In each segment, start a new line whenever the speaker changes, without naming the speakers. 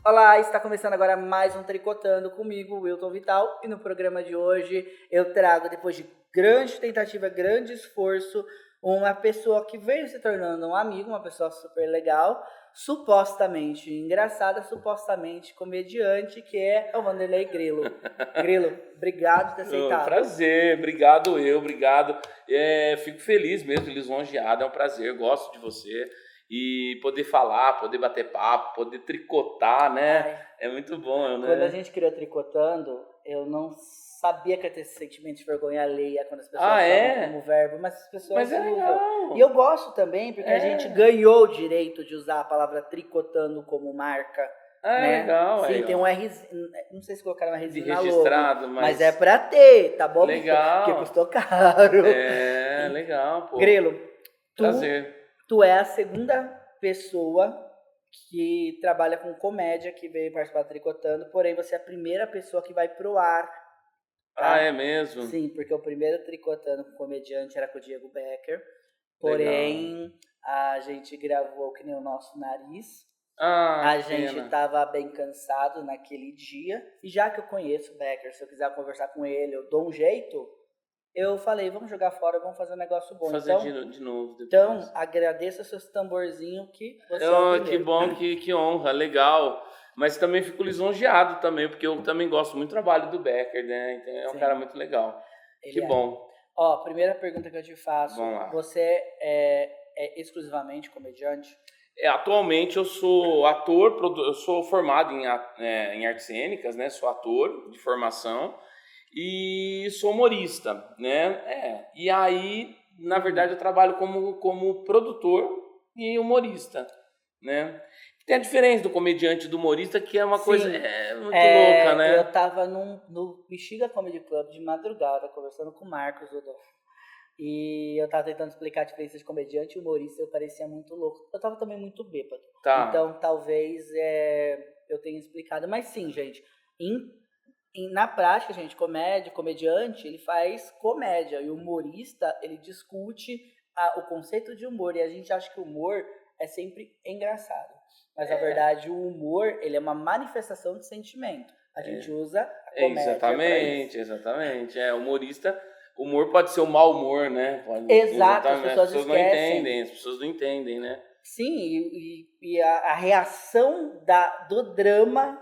Olá, está começando agora mais um Tricotando comigo, Wilton Vital, e no programa de hoje eu trago, depois de grande tentativa, grande esforço, uma pessoa que veio se tornando um amigo, uma pessoa super legal, supostamente engraçada, supostamente comediante, que é o Vanderlei Grilo. Grilo, obrigado por ter aceitado.
Prazer, obrigado. Fico feliz mesmo, lisonjeado, é um prazer, gosto de você. E poder falar, poder bater papo, poder tricotar, né?
Ai,
É muito bom, né?
quando a gente criou Tricotando, eu não sabia que ia ter esse sentimento de vergonha alheia quando as pessoas falam como verbo, mas as pessoas
Mas é
usam.
legal.
E eu gosto também, porque a gente ganhou o direito de usar a palavra tricotando como marca. Né?
Legal.
Sim,
aí,
tem um Rzinho, não sei se colocaram um Rzinho na
registrado,
logo, mas é pra ter, tá bom?
Legal.
Porque custou caro.
Legal, pô.
Grilo,
Prazer.
Tu é a segunda pessoa que trabalha com comédia que veio participar do Tricotando, porém você é a primeira pessoa que vai pro ar. Tá?
Ah, é mesmo?
Sim, porque o primeiro Tricotando com comediante era com o Diego Becker, porém a gente gravou que nem o nosso nariz. A gente tava bem cansado naquele dia, e já que eu conheço o Becker, se eu quiser conversar com ele, eu dou um jeito. Eu falei, vamos jogar fora, vamos fazer um negócio bom.
Fazer de novo depois.
Então, agradeça seus tamborzinhos que você é o primeiro.
Que bom, que honra, legal. Mas também fico lisonjeado também, porque eu também gosto muito do trabalho do Becker, né? Então é um cara muito legal. Que bom.
Ó, primeira pergunta que eu te faço.
Vamos lá.
Você é exclusivamente comediante?
Atualmente eu sou ator, eu sou formado em artes cênicas, né? Sou ator de formação e sou humorista, né? E aí, na verdade, eu trabalho como produtor e humorista, né? Tem a diferença do comediante e do humorista, que é uma coisa muito louca, né?
Eu tava no Bexiga Comedy Club de madrugada, conversando com o Marcos Rodolfo. E eu tava tentando explicar a diferença de comediante e humorista, eu parecia muito louco. Eu tava também muito bêbado.
Tá.
Então, talvez eu tenha explicado. Mas sim, gente, na prática, gente, comediante, ele faz comédia. E o humorista, ele discute o conceito de humor. E a gente acha que o humor é sempre engraçado. Mas, na verdade, o humor, ele é uma manifestação de sentimento. A gente usa a comédia
Exatamente. Humorista... Humor pode ser o mau humor, né?
Exato, as pessoas
esquecem. As pessoas não entendem, né?
Sim, e a reação do drama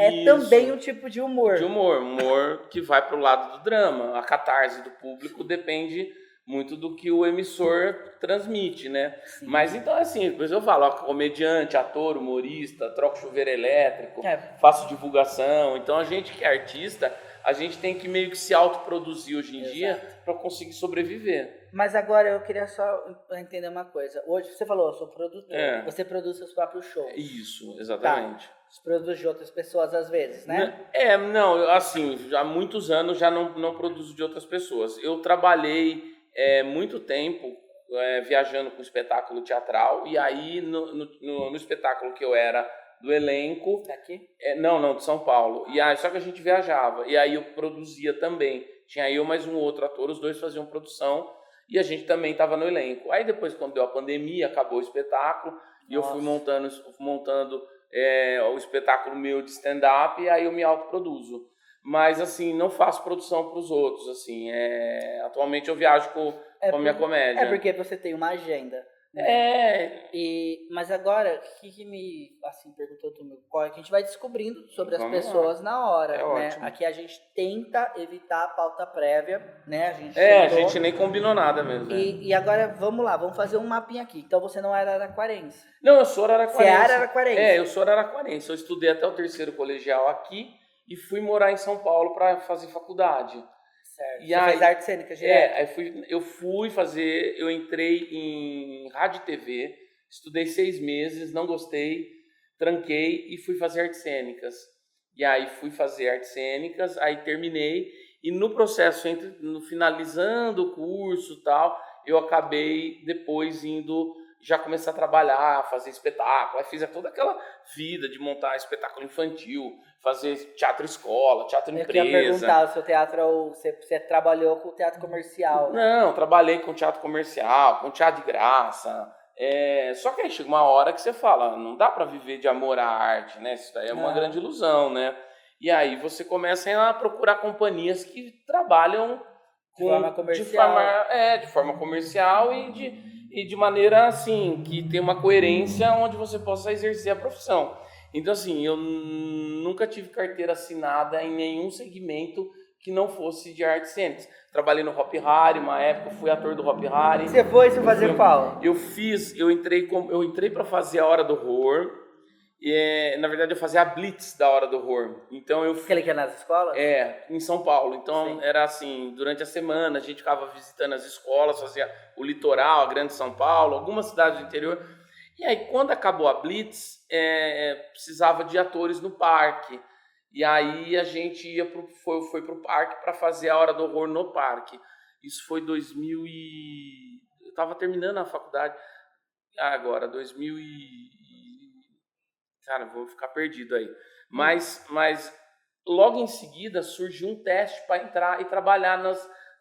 é
Isso.
também um tipo de humor.
Humor que vai pro lado do drama. A catarse do público depende muito do que o emissor transmite, né? Sim. Mas então, assim, depois eu falo, comediante, ator, humorista, troco chuveiro elétrico, faço divulgação. Então, a gente que é artista... A gente tem que meio que se autoproduzir hoje em dia para conseguir sobreviver.
Mas agora eu queria só entender uma coisa. Hoje você falou, eu sou produtor. Você produz seus próprios shows.
Isso, exatamente.
Você produz de outras pessoas às vezes, né?
Não, assim, já há muitos anos já não produzo de outras pessoas. Eu trabalhei muito tempo viajando com espetáculo teatral, e aí no espetáculo que eu era do elenco.
Daqui?
Não, de São Paulo. E aí, só que a gente viajava. E aí eu produzia também. Tinha eu mais um outro ator, os dois faziam produção e a gente também estava no elenco. Aí depois, quando deu a pandemia, acabou o espetáculo e eu fui montando o espetáculo meu de stand-up, e aí eu me autoproduzo. Mas assim, não faço produção para os outros. Assim, atualmente eu viajo com a minha comédia.
É porque você tem uma agenda. Mas agora, o que me perguntou tu, a gente vai descobrindo sobre as pessoas na hora, né?
Ótimo.
Aqui a gente tenta evitar a pauta prévia, né?
A gente nem combinou nada mesmo.
E agora, vamos lá, vamos fazer um mapinha aqui. Então você não era araraquarense?
Não, eu sou araraquarense.
Você era araraquarense?
Eu sou araraquarense. Eu estudei até o 3º colegial aqui e fui morar em São Paulo para fazer faculdade.
Certo. Você fez arte cênica direto?
Eu entrei em rádio e TV, estudei 6 meses, não gostei, tranquei e fui fazer artes cênicas. E aí fui fazer artes cênicas, aí terminei, e no processo, finalizando o curso e tal, eu acabei depois indo já começar a trabalhar, fazer espetáculo. Aí fiz toda aquela vida de montar espetáculo infantil, fazer teatro escola, teatro empresa.
Eu queria perguntar, o seu teatro, você trabalhou com teatro comercial?
Não, trabalhei com teatro comercial, com teatro de graça, Só que aí chega uma hora que você fala, não dá para viver de amor à arte, né? Isso daí é uma grande ilusão, né? E aí você começa a procurar companhias que trabalham
De forma comercial.
de forma comercial e de maneira assim, que tem uma coerência onde você possa exercer a profissão. Então assim, eu nunca tive carteira assinada em nenhum segmento que não fosse de artes cênicas. Trabalhei no Hop Hari, uma época, fui ator do Hop Hari.
Você fazer qual?
Eu entrei para fazer a Hora do Horror. Na verdade, eu fazia a Blitz da Hora do Horror. Então
Aquele que é nas escolas?
em São Paulo. Então,
Sim.
era assim, durante a semana, a gente ficava visitando as escolas, fazia o litoral, a Grande São Paulo, algumas cidades do interior. E aí, quando acabou a Blitz, precisava de atores no parque. E aí, a gente foi pro parque para fazer a Hora do Horror no parque. Isso foi 2000 e... Eu estava terminando a faculdade agora, 2000 e... Cara, vou ficar perdido aí. Mas logo em seguida surgiu um teste para entrar e trabalhar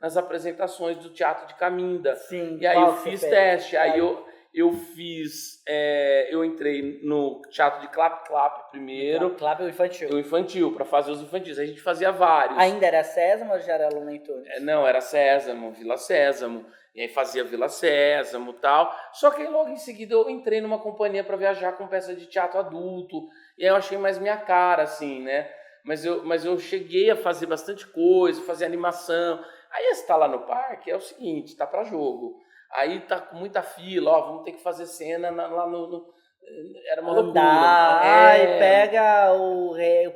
nas apresentações do Teatro de Caminda.
Sim.
E aí eu fiz teste. Aí eu entrei no Teatro de Clap Clap primeiro.
Clap é o infantil.
O infantil, para fazer os infantis. A gente fazia vários.
Ainda era Sésamo ou já era Looney Tunes?
Não, era Sésamo, Vila Sésamo. E aí fazia Vila Sésamo e tal. Só que aí logo em seguida eu entrei numa companhia para viajar com peça de teatro adulto. E aí eu achei mais minha cara, assim, né? Mas eu cheguei a fazer bastante coisa, fazer animação. Aí você tá lá no parque, é o seguinte, tá para jogo. Aí tá com muita fila, ó, vamos ter que fazer cena lá no... Era uma loucura.
Aí pega o rei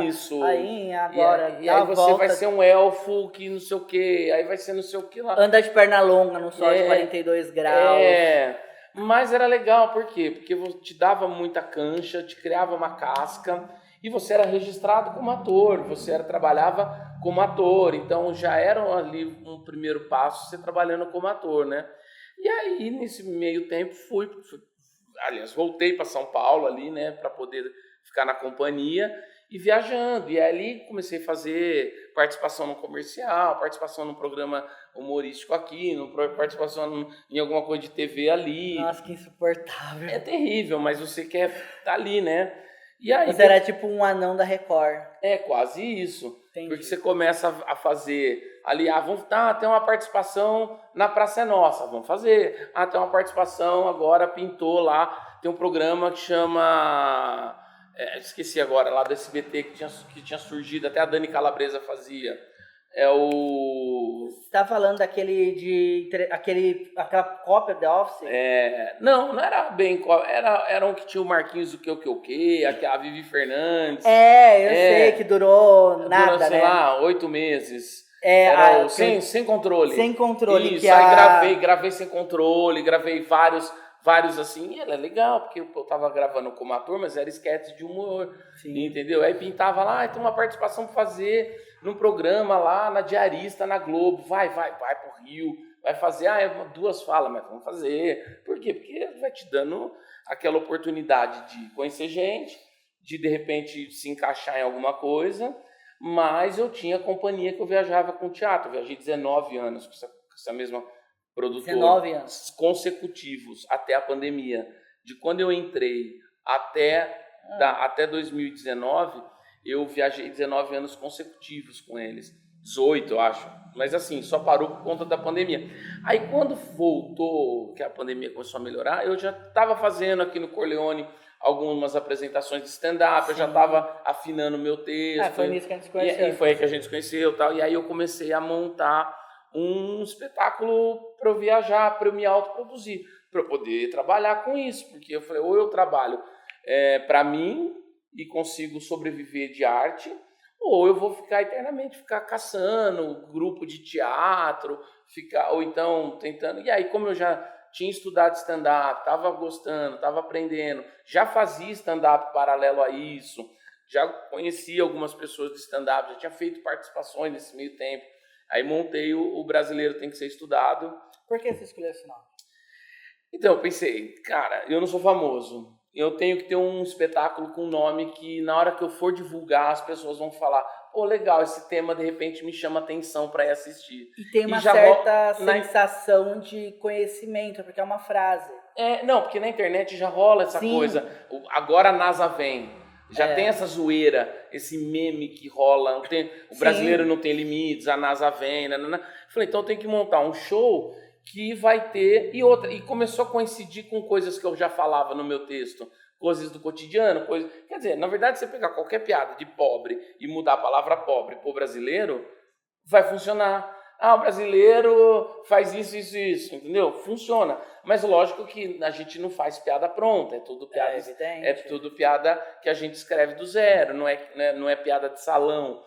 Isso.
E a rainha agora.
E aí você vai ser um elfo que não sei o que, aí vai ser não sei o que lá.
Anda de perna longa no sol de 42 graus.
Mas era legal, por quê? Porque te dava muita cancha, te criava uma casca e você era registrado como ator, trabalhava como ator, então já era ali um primeiro passo você trabalhando como ator, né? E aí, nesse meio tempo, voltei para São Paulo ali, né, para poder ficar na companhia e viajando. E ali comecei a fazer participação no comercial, participação no programa humorístico aqui, participação em alguma coisa de TV ali.
Nossa, que insuportável.
É terrível, mas você quer estar ali, né? E aí,
você era tipo um anão da Record.
É quase isso.
Entendi.
Porque você começa a fazer ali, tem uma participação na Praça é Nossa, vamos fazer. Tem uma participação, agora pintou lá, tem um programa que chama, esqueci agora, lá do SBT, que tinha surgido, até a Dani Calabresa fazia.
Você tá falando aquela cópia The Office?
Não era bem cópia, era um que tinha o Marquinhos do que, a Vivi Fernandes.
Eu sei que durou nada,
sei
né?
lá, 8 meses. Era sem controle.
Sem controle.
Isso, aí gravei sem controle, gravei vários assim, e era legal, porque eu tava gravando como ator, mas era esquete de humor, entendeu? Aí pintava lá, tem uma participação pra fazer num programa lá na Diarista, na Globo, vai pro Rio, vai fazer, 2 falas, mas vamos fazer. Por quê? Porque vai te dando aquela oportunidade de conhecer gente, de repente se encaixar em alguma coisa, mas eu tinha companhia que eu viajava com teatro, eu viajei 19 anos com essa mesma produtora.
19 anos.
Consecutivos, até a pandemia. De quando eu entrei até 2019, eu viajei 19 anos consecutivos com eles. 18, eu acho. Mas assim, só parou por conta da pandemia. Aí quando voltou, que a pandemia começou a melhorar, eu já estava fazendo aqui no Corleone algumas apresentações de stand-up, eu já estava afinando o meu texto.
Foi nisso que a gente se conheceu.
E foi aí que a gente se conheceu e tal. E aí eu comecei a montar um espetáculo para eu viajar, para eu me autoproduzir, para eu poder trabalhar com isso. Porque eu falei, ou eu trabalho para mim e consigo sobreviver de arte, ou eu vou ficar eternamente caçando grupo de teatro, ou então tentando. E aí, como eu já tinha estudado stand-up, estava gostando, estava aprendendo, já fazia stand-up paralelo a isso, já conhecia algumas pessoas de stand-up, já tinha feito participações nesse meio tempo. Aí montei o Brasileiro Tem Que Ser Estudado.
Por que você escolheu esse nome?
Então, eu pensei, cara, eu não sou famoso. Eu tenho que ter um espetáculo com um nome que, na hora que eu for divulgar, as pessoas vão falar, pô, legal, esse tema de repente me chama atenção para ir assistir.
E tem uma
já
certa
na-
sensação de conhecimento, porque é uma frase.
Não, porque na internet já rola essa
Sim.
coisa. Agora a NASA vem. Já
É.
tem essa zoeira, esse meme que rola. O
Sim.
brasileiro não tem limites, a NASA vem. Nanana. Falei, então tem que montar um show que vai ter. E começou a coincidir com coisas que eu já falava no meu texto. Coisas do cotidiano, coisas. Quer dizer, na verdade, você pegar qualquer piada de pobre e mudar a palavra pobre pro brasileiro, vai funcionar. Ah, o brasileiro faz isso, entendeu? Funciona. Mas lógico que a gente não faz piada pronta, é tudo piada,
evidente.
tudo piada que a gente escreve do zero, não é piada de salão,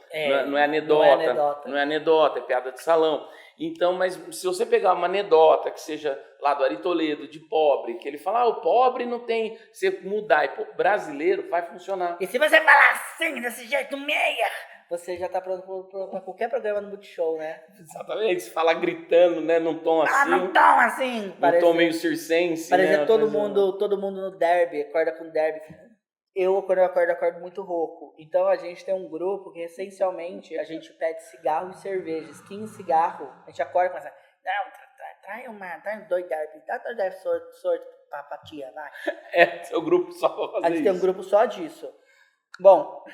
não é anedota, é piada de salão. Então, mas se você pegar uma anedota que seja lá do Ari Toledo, de pobre, que ele fala, o pobre não tem, você mudar, e brasileiro vai funcionar.
E se você falar assim, desse jeito meia, você já tá pronto pra qualquer programa no Multishow, né?
Exatamente, se falar gritando, né, num tom assim.
Num tom assim!
Num tom meio circense,
Parecia
né?
todo mundo no derby, acorda com derby. Quando eu acordo muito rouco. Então a gente tem um grupo que essencialmente a gente pede cigarro e cerveja. Skin cigarro, a gente acorda e começa, não, traz 2 derby, dá 2 derby sorte pra tia, vai.
Seu grupo só pra fazer isso.
A gente tem um grupo só disso. Bom,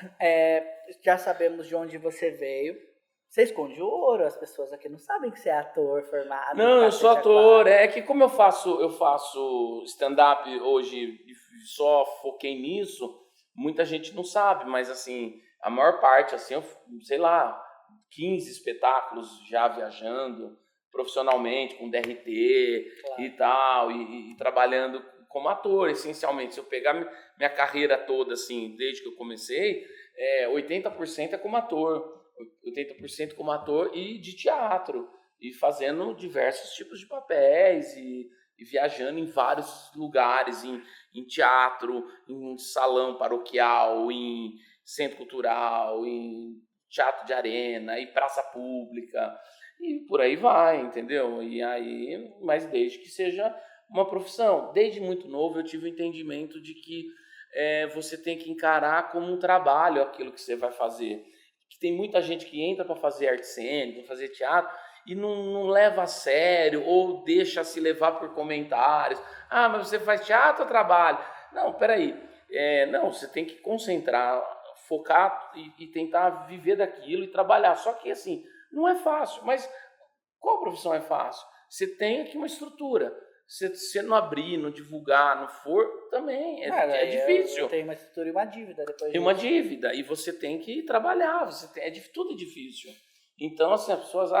já sabemos de onde você veio. Você esconde ouro, as pessoas aqui não sabem que você é ator formado.
Não, eu sou ator. É que como eu faço stand-up hoje e só foquei nisso, muita gente não sabe, mas assim, a maior parte, assim, eu, sei lá, 15 espetáculos já viajando profissionalmente, com DRT, claro, e tal, e trabalhando como ator, essencialmente. Se eu pegar minha carreira toda, assim, desde que eu comecei, 80% é como ator. 80% como ator e de teatro, e fazendo diversos tipos de papéis e viajando em vários lugares, em teatro, em salão paroquial, em centro cultural, em teatro de arena, em praça pública, e por aí vai, entendeu? E aí, mas desde que seja uma profissão. Desde muito novo eu tive o entendimento de que você tem que encarar como um trabalho aquilo que você vai fazer. Tem muita gente que entra para fazer arte cênica, para fazer teatro, e não leva a sério, ou deixa se levar por comentários. Ah, mas você faz teatro ou trabalho? Não, peraí. Não, você tem que concentrar, focar e tentar viver daquilo e trabalhar. Só que, assim, não é fácil. Mas qual profissão é fácil? Você tem aqui uma estrutura. Se você não abrir, não divulgar, não for, também é difícil.
Tem uma estrutura e uma dívida depois.
Tem uma dívida, e você tem que trabalhar, tudo é difícil. Então, assim, as pessoas,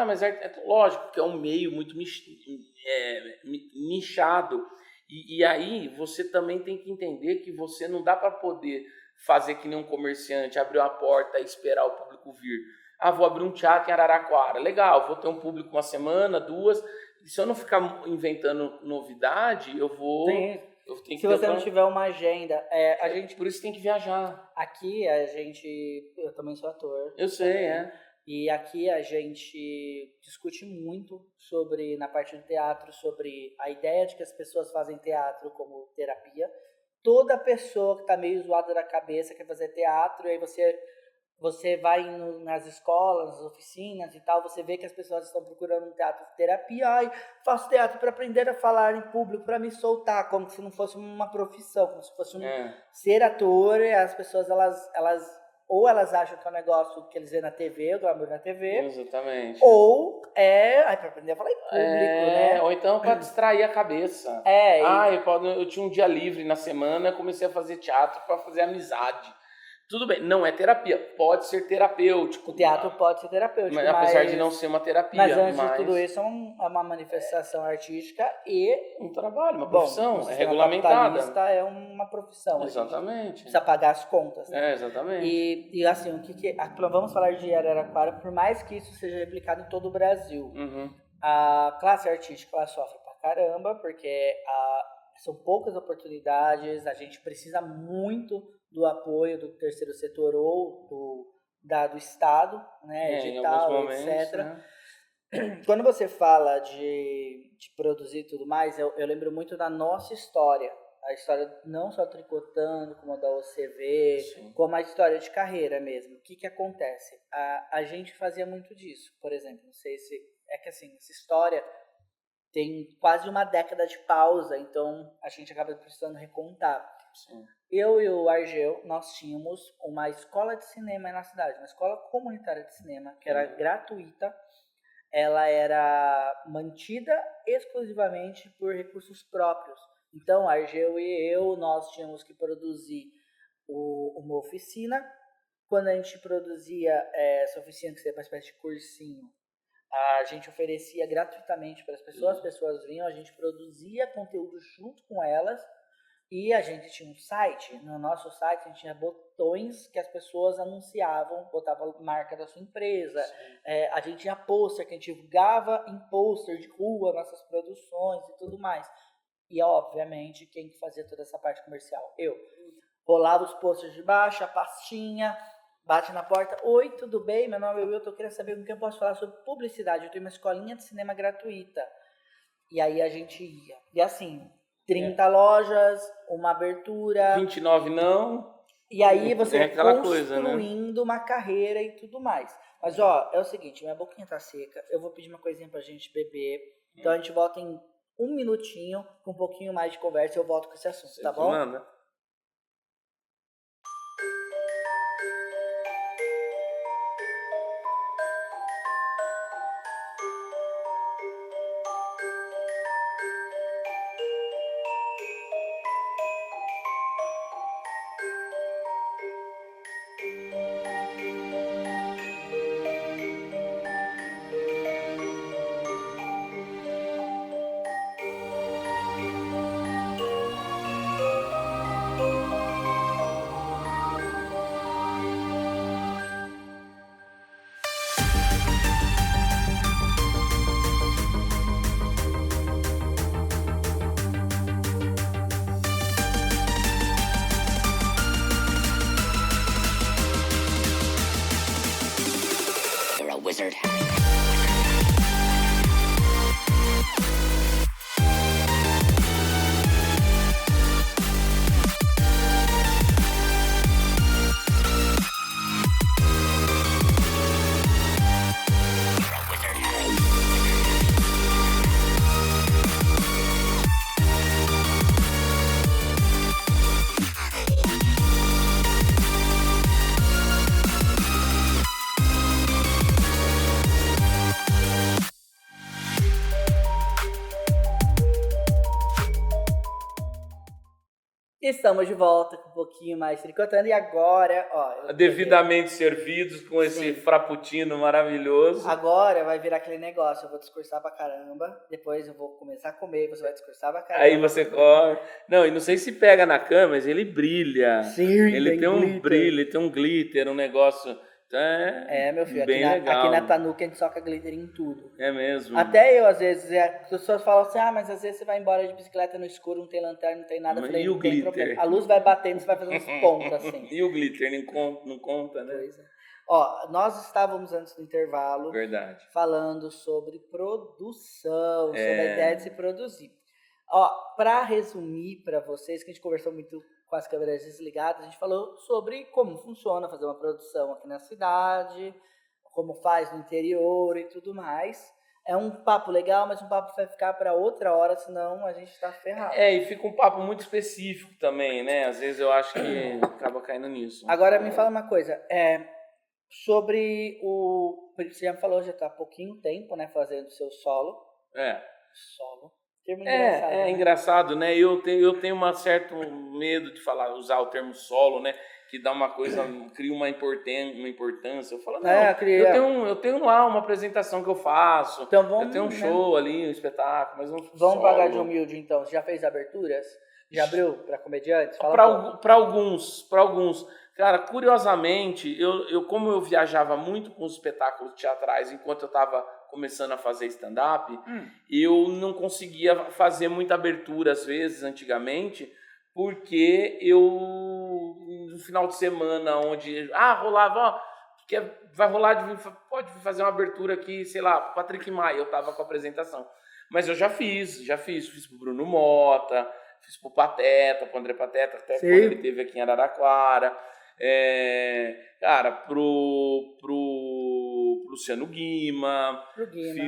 mas lógico que é um meio muito nichado, e aí você também tem que entender que você não dá para poder fazer que nem um comerciante, abrir uma porta e esperar o público vir. Vou abrir um teatro em Araraquara, legal, vou ter um público uma semana, 2... Se eu não ficar inventando novidade, eu vou...
Se você não tiver uma agenda...
Por isso tem que viajar.
Aqui eu também sou ator.
Eu sei,
E aqui a gente discute muito na parte do teatro, sobre a ideia de que as pessoas fazem teatro como terapia. Toda pessoa que está meio zoada da cabeça quer fazer teatro, e aí você vai nas escolas, nas oficinas e tal, você vê que as pessoas estão procurando um teatro de terapia. Faço teatro para aprender a falar em público, para me soltar, como se não fosse uma profissão, como se fosse ser ator. E as pessoas, elas acham que é um negócio que eles vêem na TV, o glamour na TV.
Exatamente.
Ou para aprender a falar em público, né?
Ou então para distrair a cabeça. Eu tinha um dia livre na semana, comecei a fazer teatro para fazer amizade. Tudo bem, não é terapia, pode ser terapêutico.
O teatro pode ser terapêutico,
mas apesar de não ser uma terapia.
Mas antes de tudo isso, é uma manifestação artística e...
um trabalho, uma profissão,
é
regulamentada.
É uma profissão.
Exatamente.
Precisa pagar as contas. Né?
Exatamente.
E assim, vamos falar de Araraquara, por mais que isso seja replicado em todo o Brasil.
Uhum.
A classe artística, ela sofre pra caramba, porque são poucas oportunidades, a gente precisa muito do apoio do terceiro setor ou do Estado, né, edital, momentos, etc. Né? Quando você fala de produzir tudo mais, eu lembro muito da nossa história. A história não só tricotando, como a da OCV,
Sim.
como a história de carreira mesmo. O que acontece? A gente fazia muito disso, por exemplo. Não sei se... É que assim, essa história tem quase uma década de pausa, então a gente acaba precisando recontar.
Sim.
Eu e o Argel, nós tínhamos uma escola de cinema na cidade, uma escola comunitária de cinema, que era gratuita. Ela era mantida exclusivamente por recursos próprios. Então, Argel e eu, nós tínhamos que produzir uma oficina. Quando a gente produzia essa oficina, que seria uma espécie de cursinho, a gente oferecia gratuitamente para as pessoas vinham, a gente produzia conteúdo junto com elas e a gente tinha um site. No nosso site a gente tinha botões que as pessoas anunciavam, botavam a marca da sua empresa. A gente tinha pôster que a gente divulgava em pôster de rua, nossas produções e tudo mais. E obviamente quem fazia toda essa parte comercial? Eu. Rolava os posters de baixo, a pastinha, bate na porta. Oi, tudo bem? Meu nome é Wilton, eu queria saber com quem eu posso falar sobre publicidade. Eu tenho uma escolinha de cinema gratuita. E aí a gente ia. E assim, 30 lojas, uma abertura.
29 não.
E aí você
aquela
construindo
coisa, né?
uma carreira e tudo mais. Mas ó, é o seguinte, minha boquinha tá seca. Eu vou pedir uma coisinha pra gente beber. Então a gente volta em 1 minutinho, com um pouquinho mais de conversa, eu volto com esse assunto,
Você
tá
que
bom?
manda.
You're a wizard.
Estamos de volta com um pouquinho mais tricotando. E agora, ó...
Devidamente servidos com esse frappuccino maravilhoso.
Agora vai virar aquele negócio, eu vou discursar pra caramba, depois eu vou começar a comer, você vai discursar pra caramba.
Aí você come. Não, e não sei se pega na câmera, mas ele brilha.
Sim,
ele tem um
glitter.
brilho, ele tem um glitter, um negócio. Então
meu filho,
bem
aqui
legal.
na Tanuki a gente soca glitter em tudo.
É mesmo.
Até eu, às vezes, as pessoas falam assim, mas às vezes você vai embora de bicicleta no escuro, não tem lanterna, não tem nada. Eu falei,
E o
não tem
glitter?
problema. A luz vai batendo, você vai fazendo uns pontos assim.
E o glitter não conta, né?
Pois é. Ó, nós estávamos antes do intervalo
Verdade.
falando sobre produção, sobre a ideia de se produzir. Ó, para resumir para vocês, que a gente conversou muito com as câmeras desligadas, a gente falou sobre como funciona fazer uma produção aqui na cidade, como faz no interior e tudo mais. É um papo legal, mas um papo vai ficar para outra hora, senão a gente está ferrado.
E fica um papo muito específico também, né? Às vezes eu acho que acaba caindo nisso.
Agora me fala uma coisa, sobre o... Você já me falou, já está há pouquinho tempo, né, fazendo o seu solo. Solo. Termo engraçado, né?
Engraçado, né? Eu tenho um certo medo de usar o termo solo, né? Que dá uma coisa, cria uma importância. Eu falo, não, eu tenho lá uma apresentação que eu faço,
então vamos,
eu tenho um show ali, um espetáculo, mas
vamos
solo.
pagar de humilde então. Você já fez aberturas? Já abriu para comediantes?
Para alguns. Cara, curiosamente, como eu viajava muito com os espetáculos teatrais enquanto eu estava começando a fazer stand-up, eu não conseguia fazer muita abertura às vezes, antigamente, porque no final de semana, onde rolava, vai rolar, pode fazer uma abertura aqui, sei lá, Patrick Maia, eu estava com a apresentação. Mas eu já fiz pro Bruno Mota, Fiz pro Pateta, pro André Pateta, até
Sim.
quando ele esteve aqui em Araraquara. Cara, pro Luciano Guima.
Pro Guima.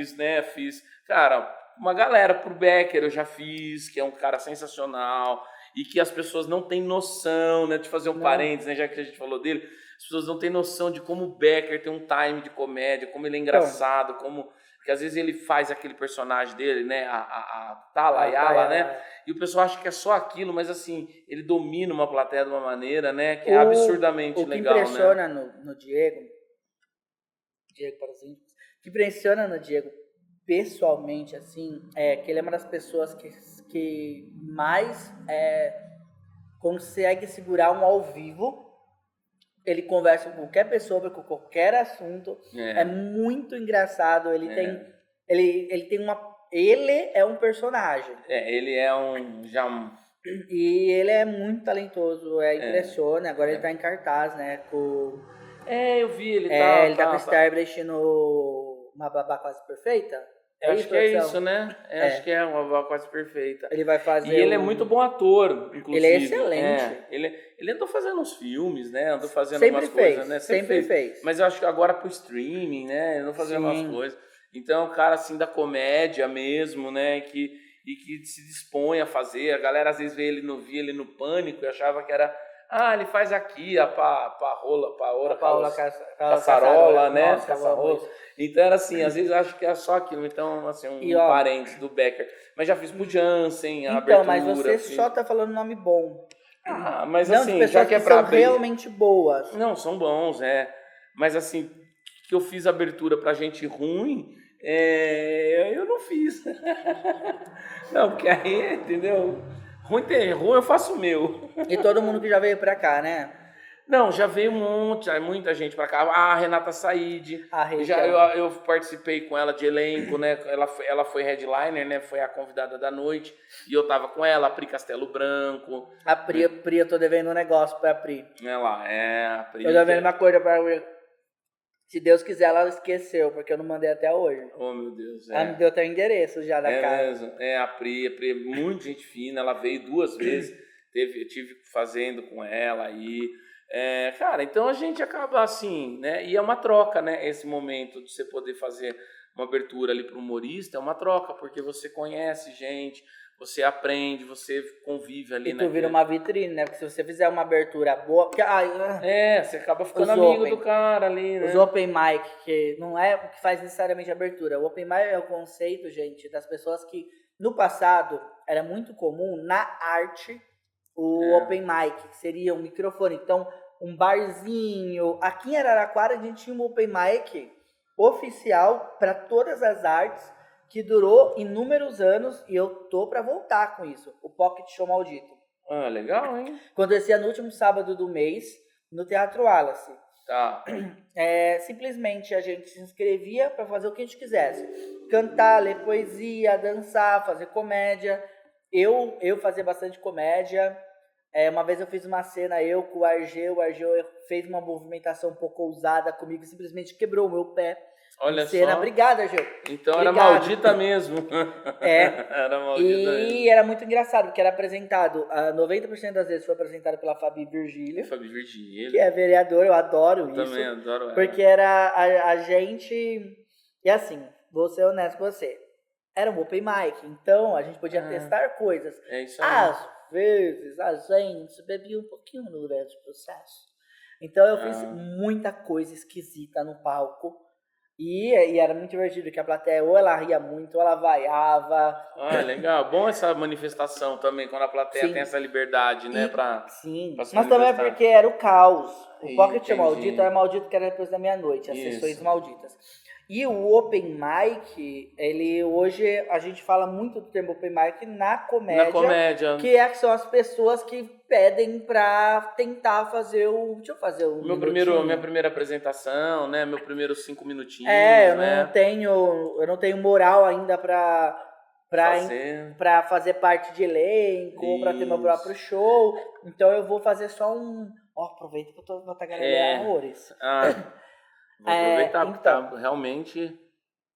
Fiz, cara, uma galera, pro Becker eu já fiz, que é um cara sensacional, e que as pessoas não têm noção, né, de fazer um
Não.
parênteses, né, já que a gente falou dele, as pessoas não têm noção de como o Becker tem um time de comédia, como ele é engraçado, porque às vezes ele faz aquele personagem dele, né, a Talayala, né, e o pessoal acha que é só aquilo, mas assim, ele domina uma plateia de uma maneira, né, que é absurdamente legal,
O que impressiona
né.
no Diego para os íntimos, o que impressiona no Diego pessoalmente, assim, é que ele é uma das pessoas que mais consegue segurar um ao vivo. Ele conversa com qualquer pessoa sobre qualquer assunto. É muito engraçado. Ele é um personagem.
Ele é
E ele é muito talentoso, impressiona. Agora ele tá em cartaz, né?
eu vi, ele tá...
Ele tá com o Starbrecht no Uma Babá Quase Perfeita.
Acho que é isso, né? Acho que é uma babá quase perfeita.
Ele vai fazer.
E ele é muito bom ator, inclusive.
Ele é excelente.
Ele andou fazendo uns filmes, né? Andou fazendo
Sempre
algumas coisas, né?
Sempre fez.
Mas eu acho que agora pro streaming, né? Andou fazendo umas coisas. Então, o cara assim da comédia mesmo, né? Que se dispõe a fazer. A galera às vezes via ele no Pânico e achava que era... ele faz aqui a Paola Caçarola, né?
Nossa,
Caçarola. Então era assim, às vezes acho que é só aquilo. Então, assim, parênteses do Becker. Mas já fiz pro Jansen, a abertura.
Mas você só tá falando nome bom.
Mas
não,
assim,
de
já que é pra
são
abrir...
realmente boas.
Não, são bons, Mas assim, que eu fiz abertura pra gente ruim, eu não fiz. Não, porque aí, entendeu? Ruim eu faço o meu.
E todo mundo que já veio pra cá, né?
Não, já veio muita gente pra cá. A Renata Said. Eu participei com ela de elenco, né? Ela foi headliner, né? Foi a convidada da noite. E eu tava com ela, a Pri Castelo Branco.
A Pri, eu tô devendo um negócio pra Pri.
A Pri.
Eu tô devendo uma coisa pra Pri. Se Deus quiser, ela esqueceu, porque eu não mandei até hoje.
Oh, meu Deus.
Ela me deu até o endereço já da casa.
Mesmo. A Pri é muito gente fina. Ela veio 2 vezes. Eu tive fazendo com ela aí. Cara, então a gente acaba assim, né? E é uma troca, né? Esse momento de você poder fazer uma abertura ali para o humorista é uma troca, porque você conhece gente, você aprende, você convive ali, né?
E tu vira uma vitrine, né? Porque se você fizer uma abertura boa... Porque,
você acaba ficando amigo do cara ali, né?
Os open mic, que não é o que faz necessariamente a abertura. O open mic é o conceito, gente, das pessoas que no passado era muito comum na arte o open mic, que seria um microfone. Então, um barzinho. Aqui em Araraquara a gente tinha um open mic oficial para todas as artes, que durou inúmeros anos, e eu tô para voltar com isso. O Pocket Show Maldito.
Legal, hein?
Acontecia no último sábado do mês, no Teatro Wallace.
Tá.
Simplesmente a gente se inscrevia para fazer o que a gente quisesse. Cantar, ler poesia, dançar, fazer comédia. Eu fazia bastante comédia. Uma vez eu fiz uma cena, com o Argeu fez uma movimentação um pouco ousada comigo, simplesmente quebrou o meu pé.
Olha
cena.
só.
Obrigada, Argeu.
Então era maldita mesmo.
Era maldita mesmo. E era muito engraçado, porque era apresentado, 90% das vezes foi apresentado pela Fabi Virgílio. Que é vereadora, eu adoro isso.
Também adoro ela.
Porque era a gente... E assim, vou ser honesto com você. Era um open mic, então a gente podia testar coisas.
É isso aí.
Às vezes a gente bebia um pouquinho durante o processo. Então eu fiz muita coisa esquisita no palco. E era muito divertido, que a plateia ou ela ria muito, ou ela vaiava.
Legal. Bom essa manifestação também, quando a plateia tem essa liberdade, né?
Sim,
pra se
mas também é
manifestar.
porque era o caos. O Pocket
Entendi.
Maldito era maldito, que era depois da meia-noite, as sessões malditas. E o Open Mic, hoje a gente fala muito do termo Open Mic na comédia. Que são as pessoas que pedem pra tentar fazer deixa eu fazer um
minha primeira apresentação, né? Meu primeiro 5 minutinhos,
eu não tenho moral ainda pra fazer parte de elenco, ou pra ter meu próprio show. Então eu vou fazer só aproveita que eu tô tagarelando horrores.
Vou aproveitar, porque tá realmente...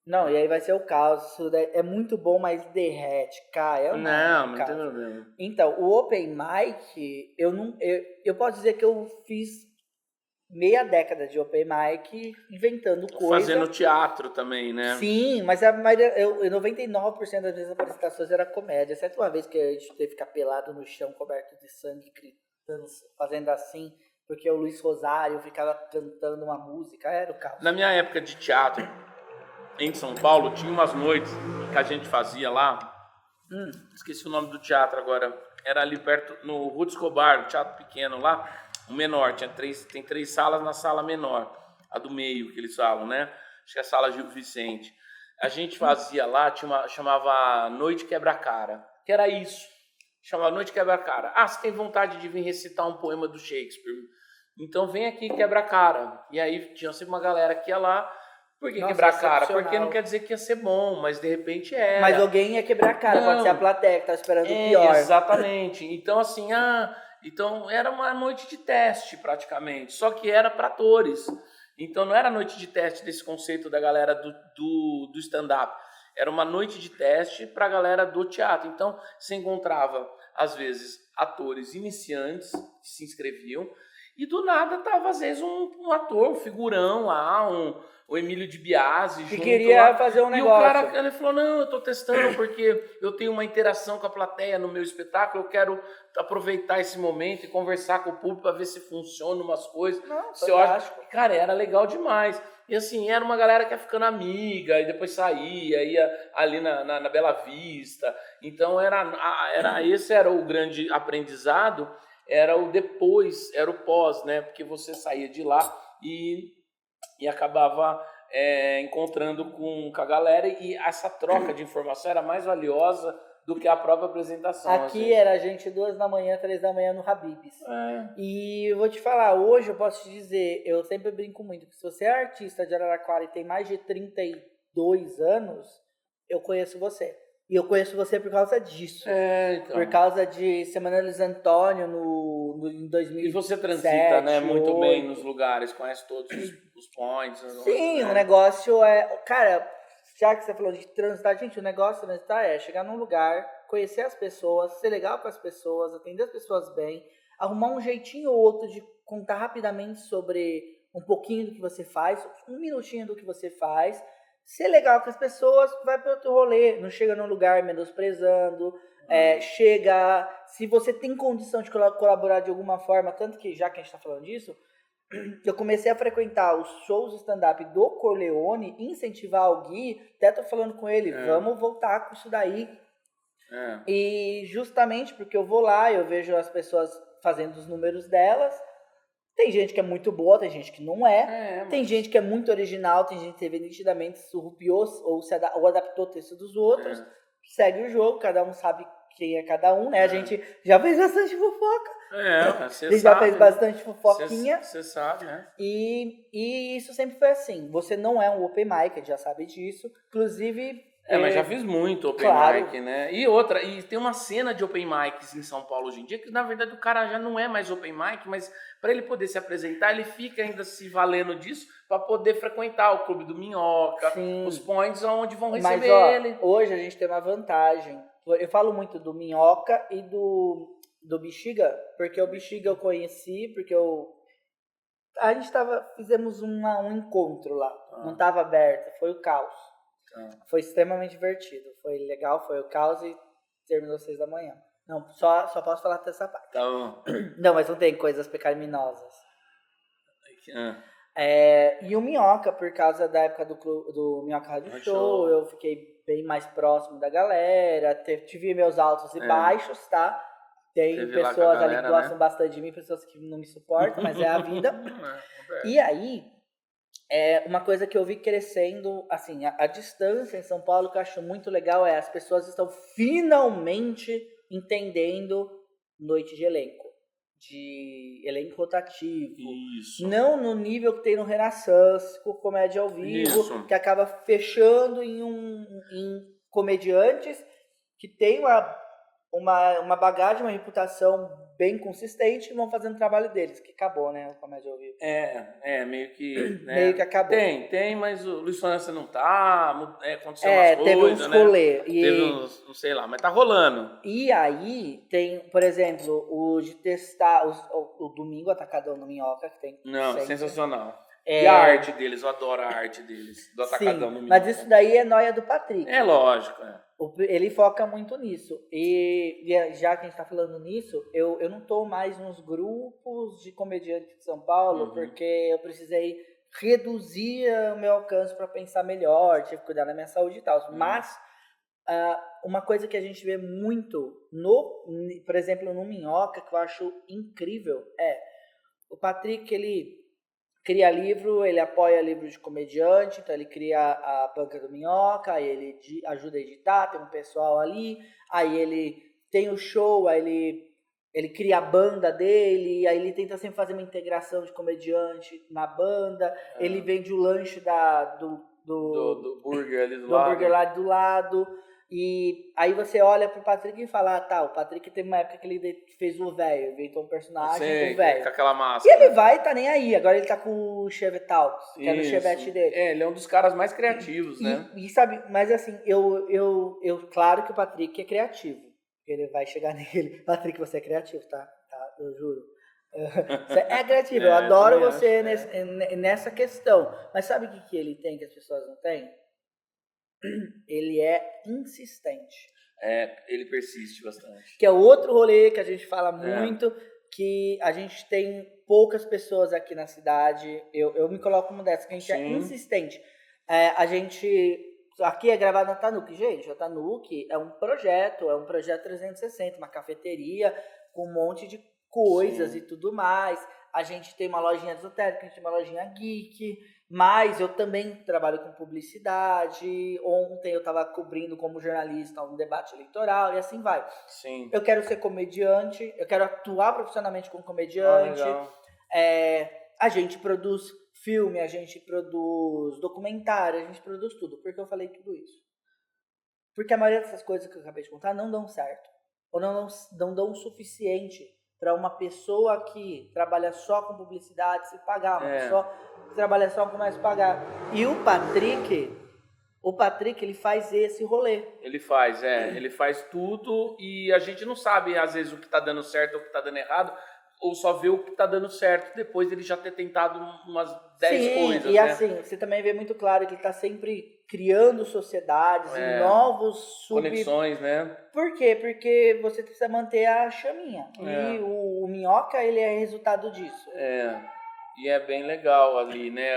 Não, e aí vai ser o caos. Isso daí é muito bom, mas derrete, cai.
Não
caos.
tem problema.
Então, o Open Mic, eu posso dizer que eu fiz meia década de Open Mic inventando coisa.
Fazendo teatro também, né?
Sim, mas a maioria, 99% das vezes as apresentações era comédia, exceto uma vez que a gente teve que ficar pelado no chão, coberto de sangue, gritando, fazendo assim, porque o Luiz Rosário ficava cantando uma música, era o caos.
Na minha época de teatro, em São Paulo, tinha umas noites que a gente fazia lá. Esqueci o nome do teatro agora. Era ali perto, no Ruth Escobar, um teatro pequeno lá, o menor. Tem 3 salas na sala menor, a do meio que eles falam, né? Acho que é a sala Gil Vicente. A gente fazia lá, chamava Noite Quebra-Cara, que era isso. Chamava Noite Quebra-Cara. Ah, você tem vontade de vir recitar um poema do Shakespeare? Então vem aqui quebra-cara. E aí tinha sempre uma galera que ia lá. Por que quebrar a cara? Porque não quer dizer que ia ser bom, mas de repente era.
Mas alguém ia quebrar a cara, pode ser a plateia que tá esperando o pior.
Exatamente. Então, assim, então era uma noite de teste, praticamente. Só que era para atores. Então não era noite de teste desse conceito da galera do stand-up. Era uma noite de teste para a galera do teatro. Então você encontrava, às vezes, atores iniciantes que se inscreviam. E do nada tava, às vezes, um ator, um figurão lá, o Emílio de Biasi,
que queria fazer um negócio.
E o cara, ele falou, não, eu tô testando porque eu tenho uma interação com a plateia no meu espetáculo, eu quero aproveitar esse momento e conversar com o público para ver se funciona umas coisas.
Não,
se eu acho, cara, era legal demais. E assim, era uma galera que ia ficando amiga, e depois saía, ia ali na Bela Vista. Então, esse era o grande aprendizado, era o depois, era o pós, né? Porque você saía de lá e acabava encontrando com a galera, e essa troca de informação era mais valiosa do que a própria apresentação.
Aqui era a gente 2 da manhã, 3 da manhã no Habib's. E eu vou te falar, hoje eu posso te dizer, eu sempre brinco muito, que se você é artista de Araraquara e tem mais de 32 anos, eu conheço você. E eu conheço você por causa disso.
Então.
Por causa de Semana Luiz Antônio em 2007.
E você transita, né, muito bem nos lugares, conhece todos os points.
Sim, o negócio é... Cara, já que você falou de transitar, gente, o negócio de transitar é chegar num lugar, conhecer as pessoas, ser legal com as pessoas, atender as pessoas bem, arrumar um jeitinho ou outro de contar rapidamente sobre um pouquinho do que você faz, um minutinho do que você faz, ser legal com as pessoas, vai para outro rolê, não chega num lugar menosprezando, chega, se você tem condição de colaborar de alguma forma, tanto que, já que a gente está falando disso, eu comecei a frequentar os shows de stand-up do Corleone, incentivar o Gui, até tô falando com ele, vamos voltar com isso daí. E justamente porque eu vou lá, eu vejo as pessoas fazendo os números delas, tem gente que é muito boa, tem gente que não é, tem gente que é muito original, tem gente que nitidamente surrupiou ou adaptou o texto dos outros, segue o jogo, cada um sabe quem é cada um, né? A gente já fez bastante fofoca.
Você
a gente já fez bastante fofoquinha.
Você sabe, né?
E isso sempre foi assim. Você não é um open mic, a gente já sabe disso. Inclusive...
mas já fiz muito open mic, né? E tem uma cena de open mics em São Paulo hoje em dia, que na verdade o cara já não é mais open mic, mas para ele poder se apresentar, ele fica ainda se valendo disso para poder frequentar o Clube do Minhoca, os points onde vão receber ele.
Hoje a gente tem uma vantagem. Eu falo muito do Minhoca e do Bexiga, porque o Bexiga eu conheci, porque a gente fizemos um encontro lá, não estava aberto, foi o caos. Foi extremamente divertido, foi legal, foi o caos e terminou 6 da manhã. Não, só posso falar até essa parte.
Tá bom.
Não, mas não tem coisas pecaminosas. E o Minhoca, por causa da época do Minhoca Rádio Show, eu fiquei bem mais próximo da galera, tive meus altos e baixos, tá? Tem pessoas ali que gostam bastante de mim, pessoas que não me suportam, mas é a vida. E aí, uma coisa que eu vi crescendo, assim, a distância em São Paulo, que eu acho muito legal, as pessoas estão finalmente entendendo noite de elenco rotativo.
Isso.
Não no nível que tem no Renaissance, com comédia ao vivo, que acaba fechando em comediantes que tem uma bagagem, uma reputação bem consistente e vão fazendo o trabalho deles, que acabou, né, o Comédia ao Vivo.
Meio que... Né?
Meio que acabou.
Tem, mas o Luiz França não tá, aconteceu umas
teve
coisas,
uns
né?
rolê.
Teve uns, não sei lá, mas tá rolando.
E aí tem, por exemplo, o de testar o Domingo Atacadão no Minhoca, que tem
Não,
sempre.
sensacional. E a arte deles, eu adoro a arte deles, do Atacadão no
Sim,
Minhoca.
mas isso daí é nóia do Patrick.
É lógico,
Ele foca muito nisso. E já que a gente tá falando nisso, eu não tô mais nos grupos de comediantes de São Paulo, porque eu precisei reduzir o meu alcance para pensar melhor, tive que cuidar da minha saúde e tal. Mas uma coisa que a gente vê muito, por exemplo, no Minhoca, que eu acho incrível, é o Patrick, ele cria livro, ele apoia livro de comediante, então ele cria a Banca do Minhoca, aí ele ajuda a editar, tem um pessoal ali, aí ele tem o show, aí ele cria a banda dele, aí ele tenta sempre fazer uma integração de comediante na banda, ele vende o lanche do
burger ali do
lado. Hambúrguer lá do lado. E aí você olha pro Patrick e fala, o Patrick teve uma época que ele fez o velho, inventou um personagem do velho.
Com aquela
E
máscara.
ele tá nem aí, agora ele tá com o Chevetal, que é no Chevette dele.
Ele é um dos caras mais criativos, né?
E sabe, mas assim, claro que o Patrick é criativo, ele vai chegar nele. Patrick, você é criativo, tá? Eu juro. Você é criativo, eu adoro você nessa questão. Mas sabe o que ele tem que as pessoas não têm? Ele é insistente.
Ele persiste bastante.
Que é outro rolê que a gente fala muito, que a gente tem poucas pessoas aqui na cidade. Eu me coloco como dessa, que a gente é insistente. A gente... Aqui é gravado na Tanuki. Gente, a Tanuki é um projeto 360, uma cafeteria com um monte de coisas e tudo mais. A gente tem uma lojinha esotérica, a gente tem uma lojinha geek, mas eu também trabalho com publicidade. Ontem eu estava cobrindo como jornalista um debate eleitoral e assim vai.
Sim.
Eu quero ser comediante, eu quero atuar profissionalmente como comediante. A gente produz filme, a gente produz documentário, a gente produz tudo. Por que eu falei tudo isso? Porque a maioria dessas coisas que eu acabei de contar não dão certo. Ou não dão o suficiente para uma pessoa que trabalha só com publicidade se pagar, uma pessoa que trabalha só com mais pagar. E o Patrick, ele faz esse rolê.
Ele faz tudo e a gente não sabe, às vezes, o que tá dando certo ou o que tá dando errado, ou só vê o que tá dando certo depois dele já ter tentado umas 10 coisas,
e assim, você também vê muito claro que ele tá sempre criando sociedades e novos
conexões, né?
Por quê? Porque você precisa manter a chaminha. E o Minhoca, ele é resultado disso.
E é bem legal ali, né?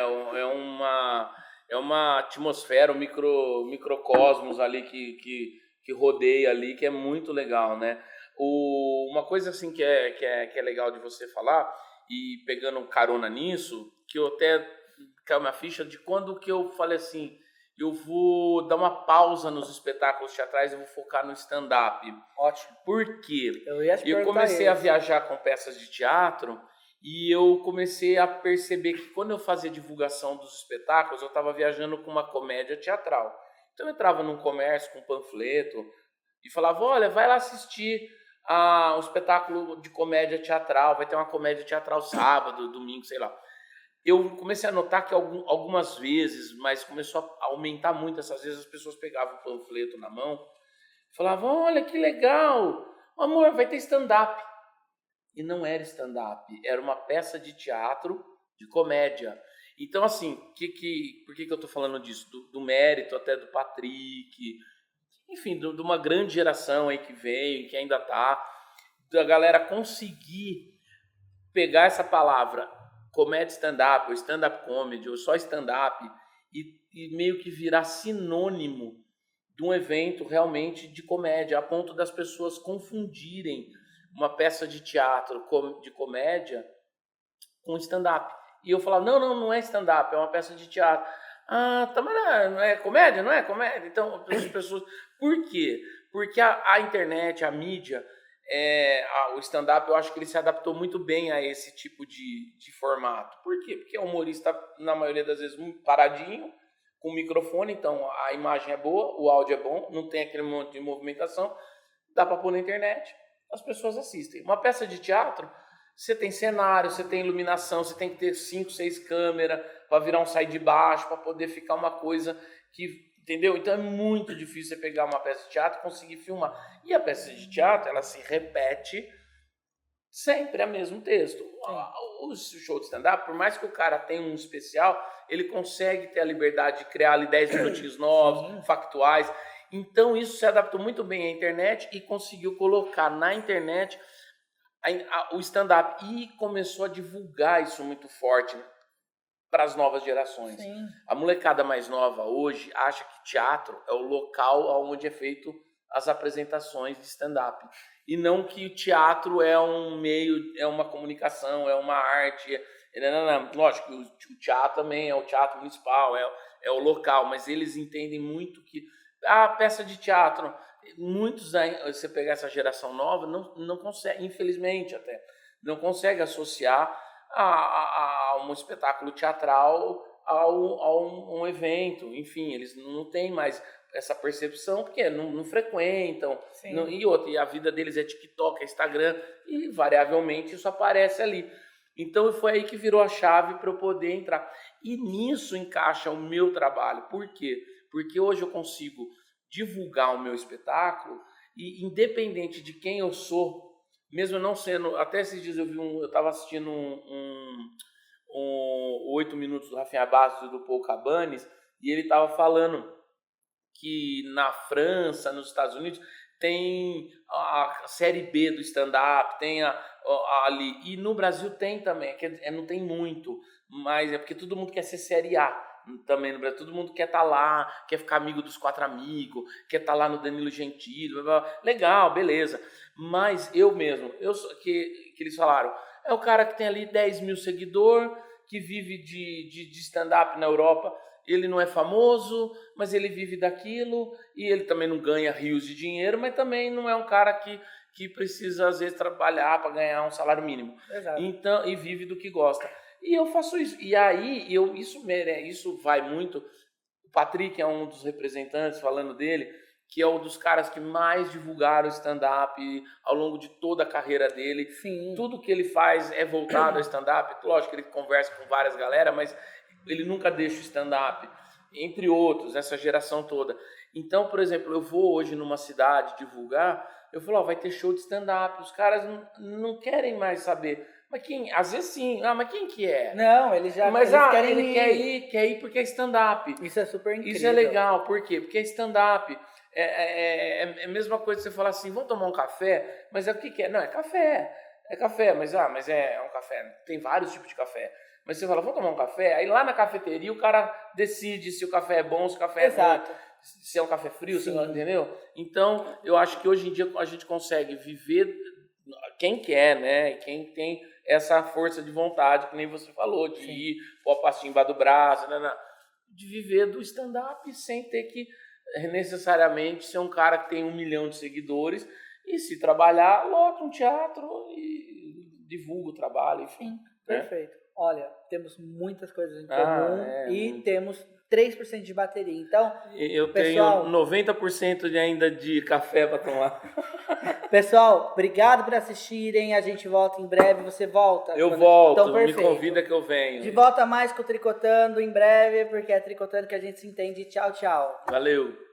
É uma atmosfera, um microcosmos ali que rodeia ali, que é muito legal, né? Uma coisa assim que é legal de você falar, e pegando carona nisso, que eu até caiu minha ficha de quando que eu falei assim, eu vou dar uma pausa nos espetáculos teatrais e vou focar no stand-up.
Ótimo.
Por quê?
Eu
comecei a viajar com peças de teatro e eu comecei a perceber que quando eu fazia divulgação dos espetáculos, eu estava viajando com uma comédia teatral. Então eu entrava num comércio com um panfleto e falava, olha, vai lá assistir um espetáculo de comédia teatral, vai ter uma comédia teatral sábado, domingo, sei lá. Eu comecei a notar que algumas vezes, mas começou a aumentar muito essas vezes, as pessoas pegavam o panfleto na mão e falavam, olha que legal, amor, vai ter stand-up. E não era stand-up, era uma peça de teatro de comédia. Então, assim, por que eu tô falando disso? Do mérito até do Patrick, enfim, de uma grande geração aí que veio, que ainda tá, da galera conseguir pegar essa palavra comédia stand-up, ou stand-up comedy, ou só stand-up, e meio que virar sinônimo de um evento realmente de comédia, a ponto das pessoas confundirem uma peça de teatro de comédia com stand-up. E eu falava, não é stand-up, é uma peça de teatro. Tá, mas não é comédia? Não é comédia? Então, as pessoas... Por quê? Porque a internet, a mídia, o stand-up, eu acho que ele se adaptou muito bem a esse tipo de formato. Por quê? Porque o humorista, na maioria das vezes, paradinho, com o microfone, então a imagem é boa, o áudio é bom, não tem aquele monte de movimentação. dá para pôr na internet, as pessoas assistem. Uma peça de teatro, você tem cenário, você tem iluminação, você tem que ter 5, 6 câmeras para virar um sai de baixo, para poder ficar uma coisa que... Entendeu? Então é muito difícil você pegar uma peça de teatro e conseguir filmar. E a peça de teatro, ela se repete sempre, é o mesmo texto. O show de stand-up, por mais que o cara tenha um especial, ele consegue ter a liberdade de criar ali 10 minutinhos novos, factuais. Então isso se adaptou muito bem à internet e conseguiu colocar na internet o stand-up. E começou a divulgar isso muito forte, né, para as novas gerações.
Sim.
A molecada mais nova hoje acha que teatro é o local onde é feito as apresentações de stand-up. E não que o teatro é um meio, é uma comunicação, é uma arte. Não. Lógico que o teatro também é o teatro municipal, é o local, mas eles entendem muito que a peça de teatro, muitos, você pegar essa geração nova, não consegue, infelizmente até, não consegue associar a um espetáculo teatral a um evento. Enfim, eles não têm mais essa percepção porque não frequentam. E a vida deles é TikTok, é Instagram, e variavelmente isso aparece ali. Então foi aí que virou a chave para eu poder entrar. E nisso encaixa o meu trabalho. Por quê? Porque hoje eu consigo divulgar o meu espetáculo e, independente de quem eu sou, mesmo não sendo... Até esses dias eu estava assistindo o 8 Minutos do Rafinha Bastos e do Paul Cabanes, e ele estava falando que na França, nos Estados Unidos, tem a série B do stand-up, tem ali. E no Brasil tem também, não tem muito, mas é porque todo mundo quer ser série A. Também no Brasil, todo mundo quer estar lá, quer ficar amigo dos 4 amigos, quer estar lá no Danilo Gentili, blá, blá, blá. Legal, beleza. Mas eu mesmo, que eles falaram, é o cara que tem ali 10 mil seguidores, que vive de stand-up na Europa. Ele não é famoso, mas ele vive daquilo, e ele também não ganha rios de dinheiro, mas também não é um cara que precisa, às vezes, trabalhar para ganhar um salário mínimo.
Exato.
Então, e vive do que gosta. E eu faço isso. E aí, isso vai muito... O Patrick é um dos representantes, falando dele, que é um dos caras que mais divulgaram o stand-up ao longo de toda a carreira dele.
Sim.
Tudo que ele faz é voltado ao stand-up. Lógico que ele conversa com várias galera, mas ele nunca deixa o stand-up. Entre outros, essa geração toda. Então, por exemplo, eu vou hoje numa cidade divulgar, eu falo, vai ter show de stand-up. Os caras não querem mais saber... Mas quem? Às vezes sim. Mas quem que é?
Não, eles querem
ele quer ir porque é stand-up.
Isso é super incrível.
Isso é legal. Por quê? Porque é stand-up. É a mesma coisa que você falar assim, vamos tomar um café? Mas o que é? Não, é café. É café, mas é um café. Tem vários tipos de café. Mas você fala, vamos tomar um café? Aí lá na cafeteria o cara decide se o café é bom, se o café é ruim, se é um café frio, você entendeu? Então, eu acho que hoje em dia a gente consegue viver... Quem quer, né? Quem tem essa força de vontade, que nem você falou, de ir pôr a pastinha embaixo do braço, de viver do stand-up sem ter que necessariamente ser um cara que tem 1 milhão de seguidores e se trabalhar, lota um teatro e divulga o trabalho, enfim.
Perfeito. Olha, temos muitas coisas em comum e temos 3% de bateria. Então,
eu
pessoal,
tenho 90% ainda de café para tomar.
Pessoal, obrigado por assistirem. A gente volta em breve. Você volta?
Eu volto.
Então,
me convida que eu venho.
De volta mais com o Tricotando em breve, porque é tricotando que a gente se entende. Tchau, tchau.
Valeu.